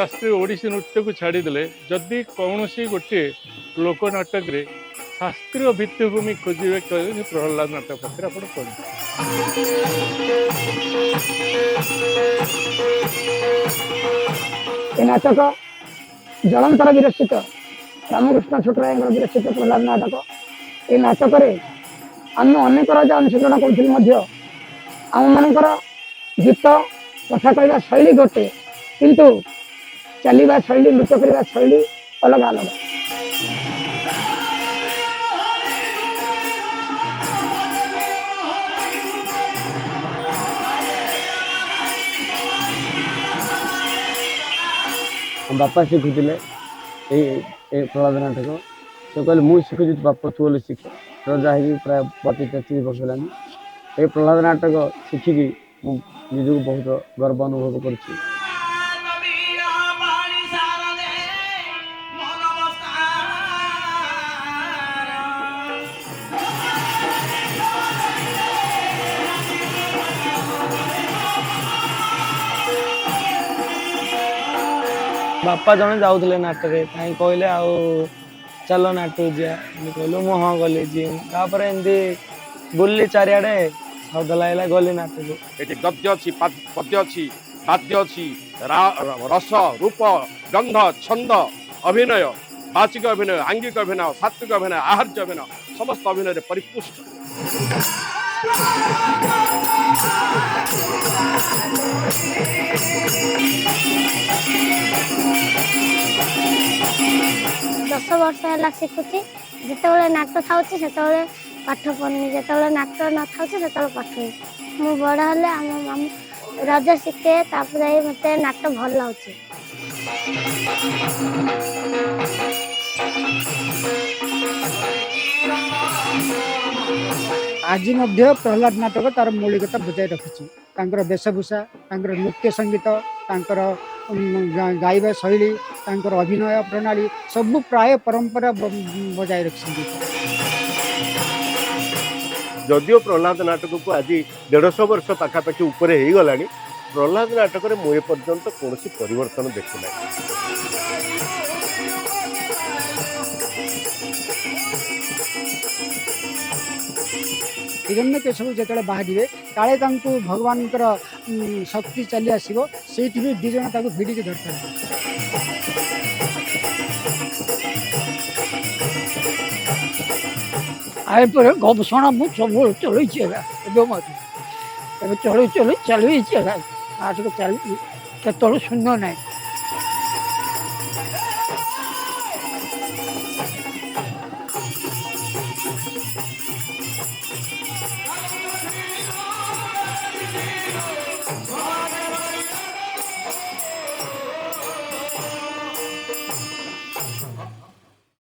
शास्त्रीय ओडिसी नृत्य को छाड़ीदे जदि कौन गोटे लोकनाटक शास्त्रीय भित्तिभूमि खोजे कहले प्रहलाद नाटक पाखे आप पढ़े। नाटक जलंतर विरचित रामकृष्ण छोटराय विरचित प्रहलाद नाटक। ये नाटक आम अनेक राजा अंशग्रहण करुँ आम मानकर गीत कथा कहवा शैली गोटे किंतु चलवा शैली नृत्य करने शैली अलग अलग। बापा शिखुले प्रहलाद नाटक से कहले मुझे शिखुची बापा तू बोले शिख रजा हो प्राय 32-33 वर्ष है। ये प्रहलाद नाटक शिखिकी निजक बहुत गर्व अनुभव कर। बापा जन जाऊे नाटक कहीं कहले आउ चल नाटक जा कहलु मु हाँ गली जी तापर एमती बुल्ली चारिआडे सद लगला गली नाटक। ये गद्य अच्छी पद्य अच्छी वाद्य अच्छी रस रूप गंध छंद अभिनय वाचिक अभिनय आंगिक अभिनय सात्विक अभिनय आहर्य अभिनय समस्त अभिनय परिपुष्ट। दस वर्ष है शिखुची जिते नाट था पाठ पढ़नी जो नाट न था पाठ मु बड़ हेले आम मामू रज शिखे मत नाट भल लगे। आज प्रहलाद नाटक तार मौलिकता बजाय रखी वेशभूषा नृत्य संगीत गायबा शैली अभिनय प्रणाली सब प्राय परंपरा बजाय रखी। जदियो प्रहलाद नाटक को आज 150 वर्ष पाखापाखि ऊपर हो गला प्रहलाद नाटक में मुझे पर्यंत कौन परिवर्तन देखुना। हिरण्यकेशव जो बाहर काले भगवान शक्ति चली आसो से दी जन भिड़ी दरकार। आए पर गवेषणा मुझे सब चलू चलू चलू चलू नाटक चल शून्य ना।